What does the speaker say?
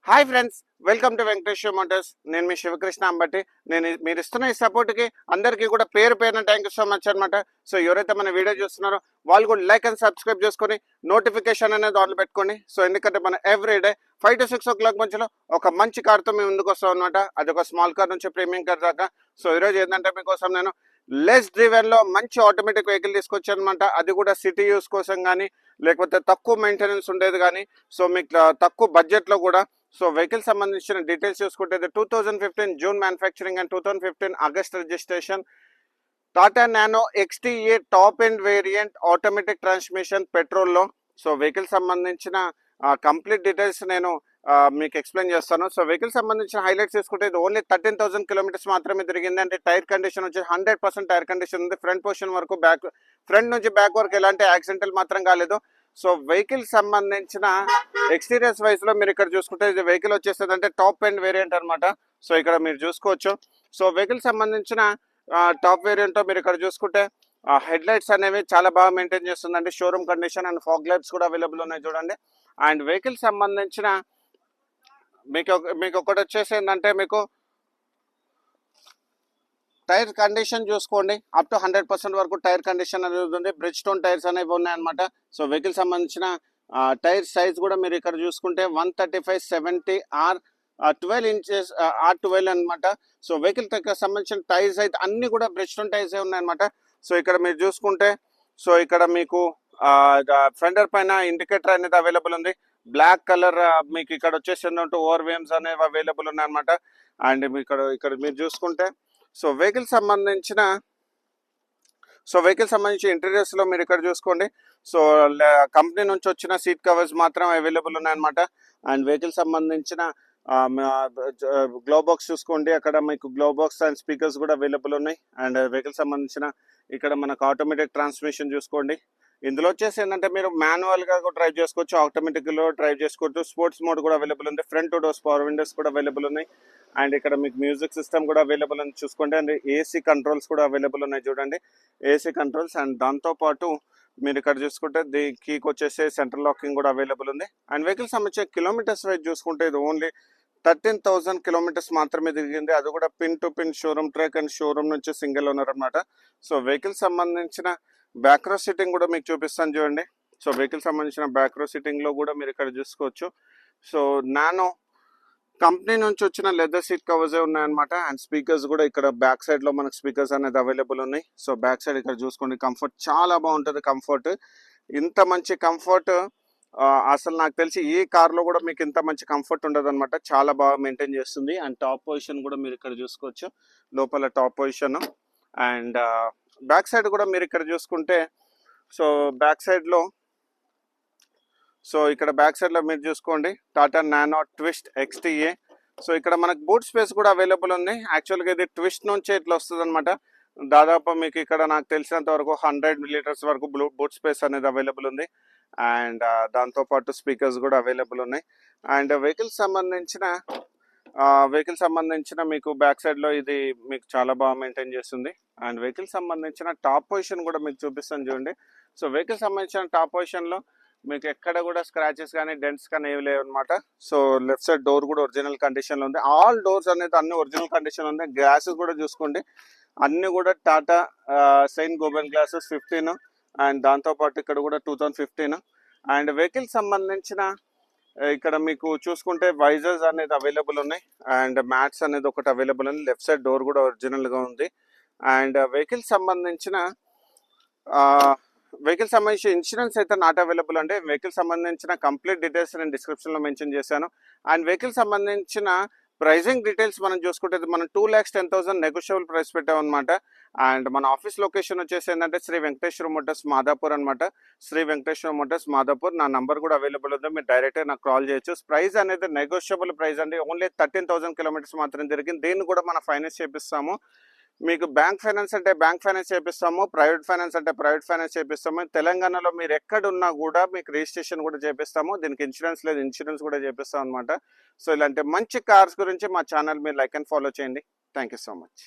Hi friends, welcome to Venkateswara Motors. నేను మీ శివకృష్ణ అంబటి. మీరు ఇస్తున్న ఈ సపోర్ట్కి అందరికీ కూడా పేరు పేరున థ్యాంక్ యూ సో మచ్ అనమాట. సో ఎవరైతే మన వీడియో చూస్తున్నారో వాళ్ళు కూడా లైక్ అండ్ సబ్స్క్రైబ్ చేసుకొని నోటిఫికేషన్ అనేది ఆన్ పెట్టుకోండి. సో ఎందుకంటే మనం ఎవ్రీడే 5 to 6 o'clock మధ్యలో ఒక మంచి కార్తో మేము ముందుకు వస్తాం అనమాట. అది ఒక స్మాల్ కార్ నుంచి ప్రీమియం కార్ దాకా. సో ఈరోజు ఏంటంటే మీకోసం నేను లెస్ డ్రివెన్లో మంచి ఆటోమేటిక్ వెహికల్ తీసుకొచ్చాను అనమాట. అది కూడా సిటీ యూస్ కోసం కానీ లేకపోతే తక్కువ మెయింటెనెన్స్ ఉండేది కానీ సో మీకు తక్కువ బడ్జెట్లో కూడా. సో వెహికల్ సంబంధించిన డీటెయిల్స్ చూసుకుంటే 2015 June manufacturing and 2015 August registration Tata Nano XTA top end variant automatic transmission పెట్రోల్లో. సో వెహికల్ సంబంధించిన కంప్లీట్ డీటెయిల్స్ నేను మీకు ఎక్స్ప్లెయిన్ చేస్తాను. సో వెహికల్ సంబంధించిన హైలైట్స్ తీసుకుంటే ఇది ఓన్లీ 13,000 కిలోమీటర్స్ మాత్రమే తిరిగింది. అంటే టైర్ కండిషన్ వచ్చి 100% టైర్ కండిషన్ ఉంది. ఫ్రంట్ పొజిషన్ వరకు ఫ్రంట్ నుంచి బ్యాక్ వరకు ఎలాంటి యాక్సిడెంటల్ మాత్రం కాలేదు. సో వెహికల్ సంబంధించిన ఎక్స్టీరియర్స్ వైజ్ లో మీరు ఇక్కడ చూసుకుంటే ఇది వెహికల్ వచ్చేస్తుంది అంటే టాప్ ఎండ్ వేరియంట్ అనమాట. సో ఇక్కడ మీరు చూసుకోవచ్చు. సో వెహికల్ సంబంధించిన టాప్ వేరియంట్ మీరు ఇక్కడ చూసుకుంటే హెడ్ లైట్స్ అనేవి చాలా బాగా మెయింటైన్ చేస్తుందండి. Showroom condition and fog lights కూడా అవైలబుల్ ఉన్నాయి చూడండి. అండ్ వెహికల్ సంబంధించిన మీకు ఒకటి వచ్చేసి ఏంటంటే మీకు టైర్ కండిషన్ చూసుకోండి. అప్ టు 100% వరకు టైర్ కండిషన్ అనేది ఉంది. బ్రిడ్జ్ స్టోన్ టైర్స్ అనేవి ఉన్నాయన్నమాట. సో వెహికల్ సంబంధించిన టైర్ సైజ్ కూడా మీరు ఇక్కడ చూసుకుంటే 135/70 R12 ఇంచెస్ R12 అనమాట. సో వెహికల్ సంబంధించిన టైర్స్ అయితే అన్ని కూడా బ్రిడ్జ్ స్టోన్ టైర్స్ ఉన్నాయన్నమాట. సో ఇక్కడ మీరు చూసుకుంటే సో ఇక్కడ మీకు ఫెండర్ పైన ఇండికేటర్ అనేది అవైలబుల్ ఉంది. బ్లాక్ కలర్ మీకు ఇక్కడ వచ్చేసి ఓవర్ వేమ్స్ అనేవి అవైలబుల్ ఉన్నాయన్నమాట. అండ్ ఇక్కడ మీరు చూసుకుంటే సో వెహికల్ సంబంధించిన ఇంటీరియర్స్ లో మీరు ఇక్కడ చూసుకోండి. సో కంపెనీ నుంచి వచ్చిన సీట్ కవర్స్ మాత్రం అవైలబుల్ ఉన్నాయన్నమాట. అండ్ వెహికల్ సంబంధించిన గ్లో బాక్స్ చూసుకోండి. అక్కడ మీకు గ్లో బాక్స్ అండ్ స్పీకర్స్ కూడా అవైలబుల్ ఉన్నాయి. అండ్ వెహికల్ సంబంధించిన ఇక్కడ మనకు ఆటోమేటిక్ ట్రాన్స్మిషన్ చూసుకోండి. ఇందులో వచ్చేసి ఏంటంటే మీరు మాన్యువల్ గా కూడా డ్రైవ్ చేసుకోవచ్చు, ఆటోమేటిక్ లో డ్రైవ్ చేసుకోవచ్చు. స్పోర్ట్స్ మోడ్ కూడా అవైలబుల్ ఉంది. ఫ్రంట్ డోర్స్ పవర్ విండోస్ కూడా అవైలబుల్ ఉన్నాయి. అండ్ ఇక్కడ మీకు మ్యూజిక్ సిస్టమ్ కూడా అవైలబుల్ ఉంది చూసుకోండి. అండ్ ఏసీ కంట్రోల్స్ కూడా అవైలబుల్ ఉన్నాయి చూడండి, ఏసీ కంట్రోల్స్. అండ్ దాంతో పాటు మీరు ఇక్కడ చూసుకుంటే కీకి వచ్చేసి సెంట్రల్ లాకింగ్ కూడా అవైలబుల్ ఉంది. అండ్ వెహికల్ సంబంధించిన కిలోమీటర్స్ వైజ్ చూసుకుంటే ఇది ఓన్లీ 13,000 కిలోమీటర్స్ మాత్రమే తిరిగింది. అది కూడా pin to pin showroom track and showroom నుంచి సింగిల్ ఓనర్ అనమాట. సో వెహికల్ సంబంధించిన బ్యాక్ రో సిట్టింగ్ కూడా మీకు చూపిస్తాను చూడండి. సో వెహికల్ సంబంధించిన బ్యాక్ రో సిట్టింగ్ లో కూడా మీరు ఇక్కడ చూసుకోవచ్చు. సో నానో కంపెనీ నుంచి వచ్చిన లెదర్ సీట్ కవర్స్ ఉన్నాయన్నమాట. అండ్ స్పీకర్స్ కూడా ఇక్కడ బ్యాక్ సైడ్ లో మనకు స్పీకర్స్ అనేది అవైలబుల్ ఉన్నాయి. సో బ్యాక్ సైడ్ ఇక్కడ చూసుకోండి, కంఫర్ట్ చాలా బాగుంటుంది. కంఫర్ట్ ఇంత మంచి కంఫర్ట్ అసలు నాకు తెలిసి ఏ కార్ లో కూడా మీకు ఇంత మంచి కంఫర్ట్ ఉండదు అనమాట. చాలా బాగా మెయింటైన్ చేస్తుంది. అండ్ టాప్ పొజిషన్ కూడా మీరు ఇక్కడ చూసుకోవచ్చు, లోపల top position. And back side కూడా మీరు ఇక్కడ చూసుకుంటే సో బ్యాక్ సైడ్ లో మీరు చూసుకోండి Tata nano twist XTA. So ఇక్కడ మనకు బూట్ స్పేస్ కూడా అవైలబుల్ ఉంది. యాక్చువల్గా ఇది ట్విస్ట్ నుంచి ఇట్లా వస్తుంది అనమాట. దాదాపు మీకు ఇక్కడ నాకు తెలిసినంత వరకు 100 లీటర్స్ వరకు బూట్ స్పేస్ అనేది అవైలబుల్ ఉంది. అండ్ దాంతోపాటు స్పీకర్స్ కూడా అవైలబుల్ ఉన్నాయి. అండ్ వెహికల్ సంబంధించిన మీకు బ్యాక్ సైడ్ లో ఇది మీకు చాలా బాగా మెయింటైన్ చేస్తుంది. అండ్ వెహికల్ సంబంధించిన టాప్ పొజిషన్ కూడా మీకు చూపిస్తాను చూడండి. సో వెహికల్ సంబంధించిన టాప్ పొజిషన్ లో మీకు ఎక్కడ కూడా స్క్రాచెస్ కానీ డెంట్స్ కానీ ఏమి లేవు అనమాట. సో లెఫ్ట్ సైడ్ డోర్ కూడా ఒరిజినల్ కండిషన్ లో ఉంది. ఆల్ డోర్స్ అనేది అన్ని ఒరిజినల్ కండిషన్ ఉంది. గ్లాసెస్ కూడా చూసుకోండి, అన్ని కూడా Tata Saint Gobain glasses 15. And దాంతోపాటు ఇక్కడ కూడా 2015. అండ్ వెహికల్ సంబంధించిన ఇక్కడ మీకు చూసుకుంటే వైజర్స్ అనేది అవైలబుల్ ఉన్నాయి. అండ్ మ్యాట్స్ అనేది ఒకటి అవైలబుల్ ఉంది. లెఫ్ట్ సైడ్ డోర్ కూడా ఒరిజినల్ గా ఉంది. అండ్ వెహికల్ సంబంధించిన ఇన్సూరెన్స్ అయితే నాట్ అవైలబుల్ అండి. వెహికల్ సంబంధించిన కంప్లీట్ డీటెయిల్స్ నేను డిస్క్రిప్షన్ లో మెన్షన్ చేశాను. అండ్ వెహికల్ సంబంధించిన ప్రైజింగ్ డీటెయిల్స్ మనం చూసుకుంటే మనం 2,10,000 నెగోషియబుల్ ప్రైస్ పెట్టాం అనమాట. అండ్ మన ఆఫీస్ లొకేషన్ వచ్చేసి ఏంటంటే శ్రీ వెంకటేశ్వర మోటార్స్ మాదాపూర్ అనమాట. శ్రీ వెంకటేశ్వర మోటార్స్ మాదాపూర్. నా నంబర్ కూడా అవైలబుల్ ఉంది, మీరు డైరెక్ట్గా నాకు కాల్ చేయొచ్చు. ప్రైస్ అనేది నెగోషియబుల్ ప్రైస్ అండి. ఓన్లీ 13,000 కిలోమీటర్స్ మాత్రం జరిగింది. దీన్ని కూడా మనం ఫైనాన్స్ చేపిస్తాము. మీకు బ్యాంక్ ఫైనాన్స్ అంటే బ్యాంక్ ఫైనాన్స్ చేపిస్తాము, ప్రైవేట్ ఫైనాన్స్ అంటే ప్రైవేట్ ఫైనాన్స్ చేపిస్తాము. తెలంగాణలో మీరు ఎక్కడున్నా కూడా మీకు రిజిస్ట్రేషన్ కూడా చేపిస్తాము. దీనికి ఇన్సూరెన్స్ లేదు, ఇన్సూరెన్స్ కూడా చేపిస్తాం అనమాట. సో ఇలాంటి మంచి కార్స్ గురించి మా ఛానల్ మీరు లైక్ అండ్ ఫాలో చేయండి. Thank you so much.